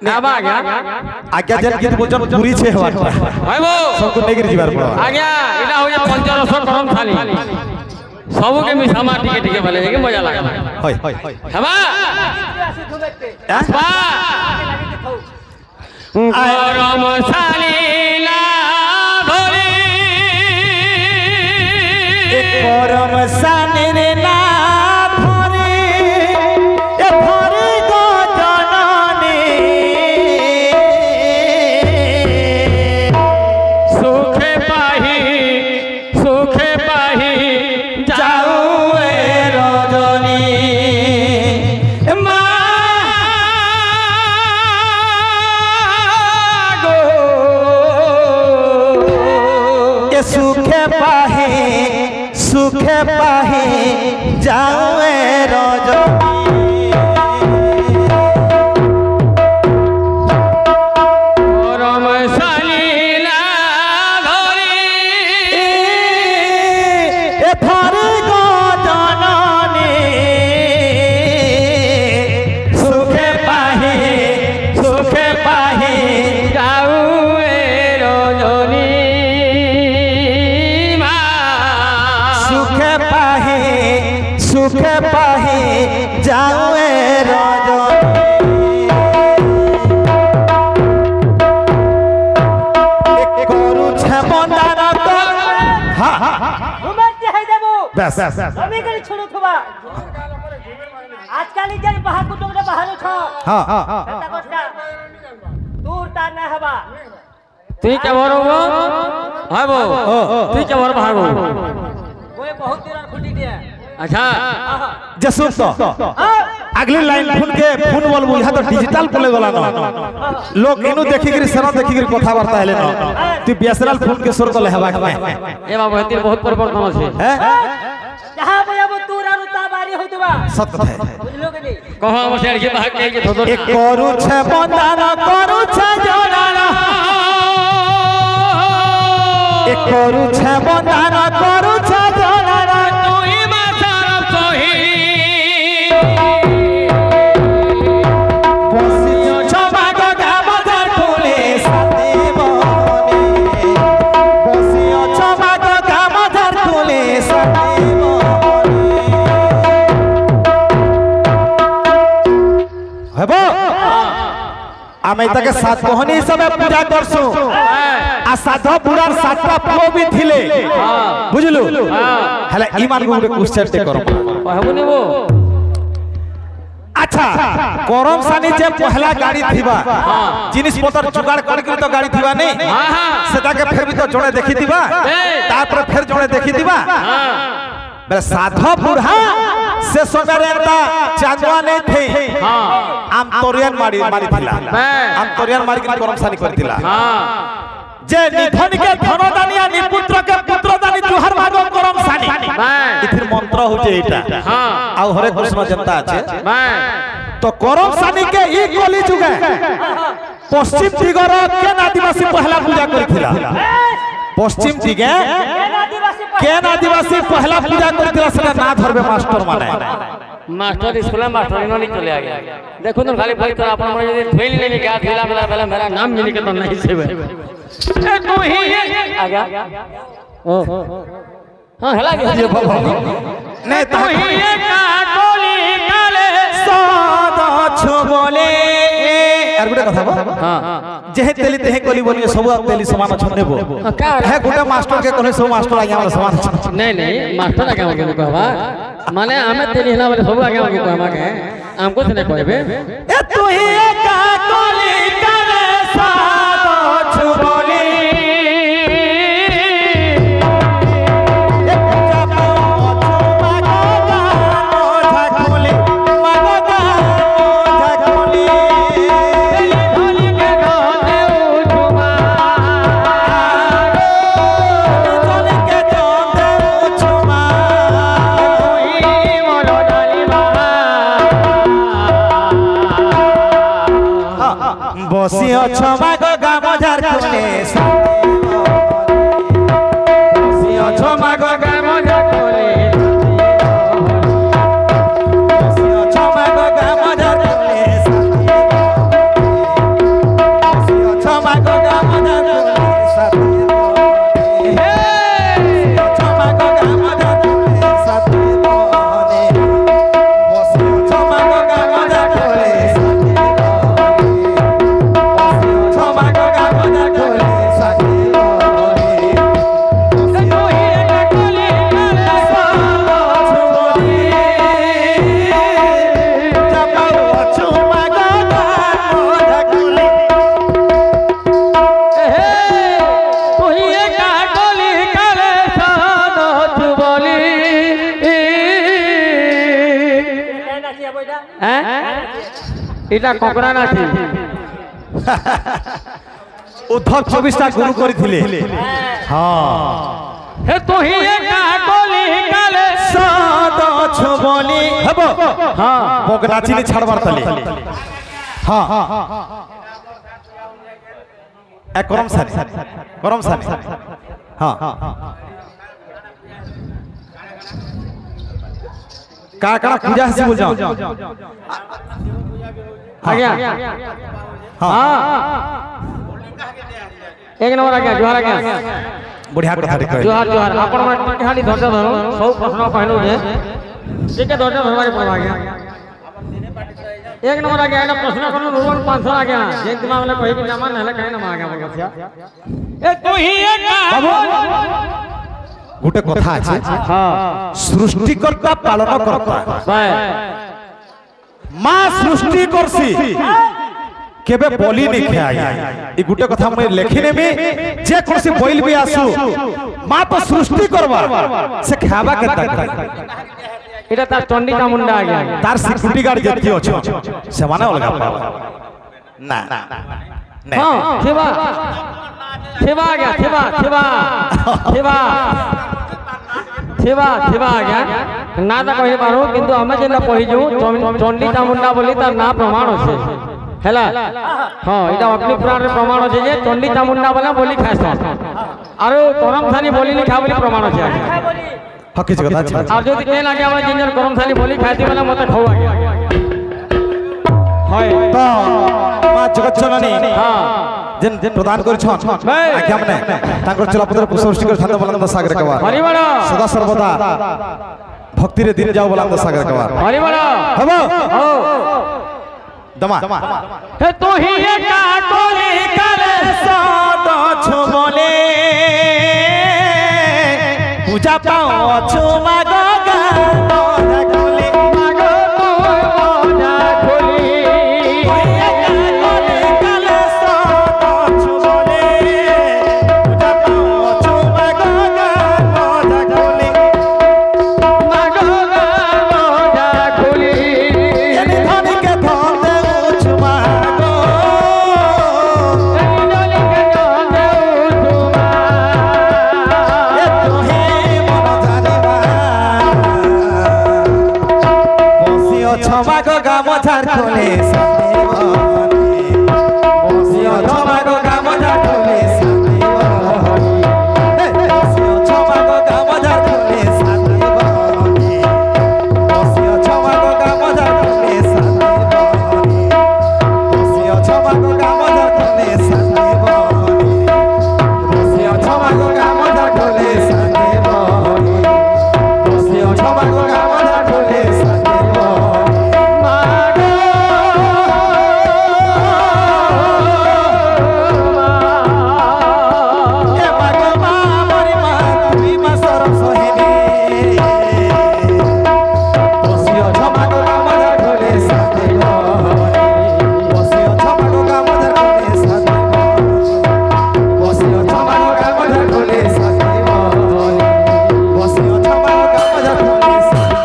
ना बा आज्ञा आज्ञा जन गीत बोचन पूरी छे हवा भाई वो सबको नेगिर जीवार पड़ो आज्ञा इला हो जा पंचरस करम थाली सब के मिसामा टिके टिके भले के मजा लागे होय होय हवा बा करम थाली ना धोली करम सानी रे ना धरे ए धरे गो जननी सुखे पाही जाऊ ए रजनी मागो ए सुखे पाहे जाऊ ए रजनी करम सालीला धरी ए धरे गो जननी सुखे पाहे जाऊ ए रजनी मा सुखे पाहे जाऊ ए रजनी करू छे बंदार कर हां घुमर चाहे देबो बस हमें गली छोड़ो थबा आजकल जन बाहर को टोकरा बाहर छ हां ता कोस्टा दूर ता ना हवा তুই কেমন হবো হবো তুই কেমন ভাগো कोई बहुत दिन खुटी दिया अच्छा जसु तो अगली लाइन फोन बोल बुझा तो डिजिटल बोले गला न लोग इनु देखि गिरी सरा देखि गिरी कथा वार्ता हेले न तू बेसरल फोन के सुर तो लेहबा के ए बाबू हती बहुत परिवर्तन আছে हैं जहां बजाबो तूर और ताबारी होतबा सत्य है बुझलो के नहीं कहो हम से के भाग के धोदो एक करू छे बंदान करू छे जोड़ान एक करू छे बंदान करू छे जोड़ान তুই মাছার সহি बसियो छमा गो गामधर फुले साथे बने बसियो छमा गो गामधर फुले साथे बने हेबो आमे तके सात कोहनी हिसाबे पूजा करसु आ साधा बुढ़ार सातटा पुओ भी थिले बुझलु हले ईमान गुरे क्वेश्चन ते करो कहबो नेबो अच्छा करम सानी जे पहला गाड़ी थिबा जिनिस पतर जुगाड़ करके तो गाड़ी थिबा नहीं सेटा के फिर भी तो जोड़े देखि थिबा तापर फिर जोड़े देखि थिबा बे साधा बुढ़ा से सोमेरे एंता चांदवा नहीं थे आम तोरियन मारी थिला आम तोरियन मारी के करम सानी करथिला जे निधन के धनदानिया निपुत्र के पुत्रदानी जुहर मागो करम सानी इथिर मंत्र होचे एटा आ हरे कृष्ण जनता আছে तो करम सानी के ई कली जुगे पश्चिम दिगर केन आदिवासी पहला पूजा करथिला पश्चिम दिगे केन आदिवासी पहला पूजा करथिला सेटा ना धरबे मास्टर माने मास्टर स्कूल मास्टर नहीं चले आ गया देखो तो खाली भाई तो अपन मन यदि थैली लेने के थैला वाला मेरा नाम मिल के तो नहीं से ए तू ही आ गया ओ हां हला गया नहीं तू ही का टोली काले सादा छबले আর গুটা কথা हां जेहे तेली तेहे कली बोली सब तेली समान छनेबो है गुटा मास्टर के कहले सब मास्टर आगे हमरा समान नहीं नहीं मास्टर आगे हमके कहबा माने हमें तेली हला वाले सब आगे हमके कहबा के हमको से नहीं कहबे ए तू ही का कली करे सादा छबले बसियो छमा गो गामझार खुले बसियो छमा गो गामझार खुले बसियो छमा गो गामझार खुले এটা ককরা না কি উদ্ধব 24টা গুরু করিଥିଲେ হ্যাঁ হে তুহি একা কলি কালে সাদ ছবলি হব হ্যাঁ বক নাচিনি ছাড়বার তলে হ্যাঁ এক গরম সানি হ্যাঁ का का पूजा हसी बोल जाओ आ गया हाँ हाँ एक नंबर आ गया जोहार आ गया बढ़िया कथा रे कहे जोहार जोहार आपण मा खाली धरजा धरो सब प्रश्न कहलो जे ठीक है धरजा धरवा के पड़वा गया एक नंबर आ गया एना प्रश्न करनो रोवन 500 आ गया जे दिमाग में कहि कि जमा नहले कहे ना आ गया बगसिया ए तू ही एक गोटे कथा আছে हां सृष्टिकर्ता पालन करता भाई मां सृष्टि करसी केबे बोली नहीं खाया ई गुटे कथा मैं लेखि नेबी जे कोसी बोइल भी आसु मां तो सृष्टि करबा से खाबा के तक এটা তার চন্ডিকা মুন্ডা आ गया तार सिक्योरिटी गार्ड जति अछो से माने अलगा पावा ना हां सेवा सेवा आ गया सेवा सेवा सेवा सेवा सेवा आ गया ना तो कहि पारो किंतु हमें जेना कहि जो चंडी चामुंडा बोली तार ना प्रमाण আছে হেলা হ্যাঁ এটা অগ্নি পুরাণের প্রমাণ আছে যে চন্ডী চামুন্ডা বলি খাইছ আর করমথানি বলি নি খা বলি প্রমাণ আছে হকি কথা আছে আর যদি কে লাগে আমরা জিঞ্জর করমথানি বলি খাইতি মানে মতে খাও আগে হয় তো মা জগৎ জননী হ্যাঁ যেন প্রদান করিছন আজ্ঞা মানে তাঙ্কর চলাপথের সৃষ্টি করে থান্দ বলন্দ সাগর কবা হরি বল সদা সর্বদা ভক্তি রে দিন যাও বলন্দ সাগর কবা হরি বল হবো ও দমা হে তু হি একা কলি কালে সাদ ছবলে পূজা পাও অছো মাগো গান কলি মাগো মনা খলি একা কলি কালে সাদ ছবলে পূজা পাও অছো মাগো গান কলি মাগো মনা খলি এনি ধনিকে ধন দে উছ মাগো নলি কে দে উঠুমা এ তোহে মন জানিবা বসি অছ মাগো গামছার কোলে সাদেবনি বসি অছ মাগো গামছার কোলে সাদেবনি বসি অছ মাগো গামছার কোলে সাদেবনি বসি অছ মাগো গামছার কোলে সাদেবনি বসি অছ মাগো গামছার কোলে সাদেবনি বসি অছ মাগো গামছার কোলে সাদেবনি বসি অছ মাগো গামছার কোলে সাদেবনি এ মাগো মা মরি মা তুই মা সরম সহিনী বসি অছ মাগো গামছার কোলে সাদেবনি বসি অছ মাগো গামছার কোলে সাদেবনি বসি অছ মাগো গামছার কোলে সাদেবনি বসি অছ মাগো গামছার কোলে সাদেবনি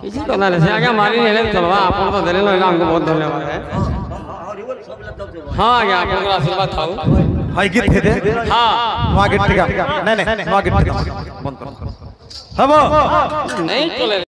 किसी को ना से आगे मारी नहीं चलवा आपन तो देले ना हमको बहुत धन्यवाद है हां आगे आपन को आशीर्वाद थाओ हाय गीत थे दे हां नवा गीत टिका नहीं नहीं नवा गीत टिका बंद कर हबो नहीं चले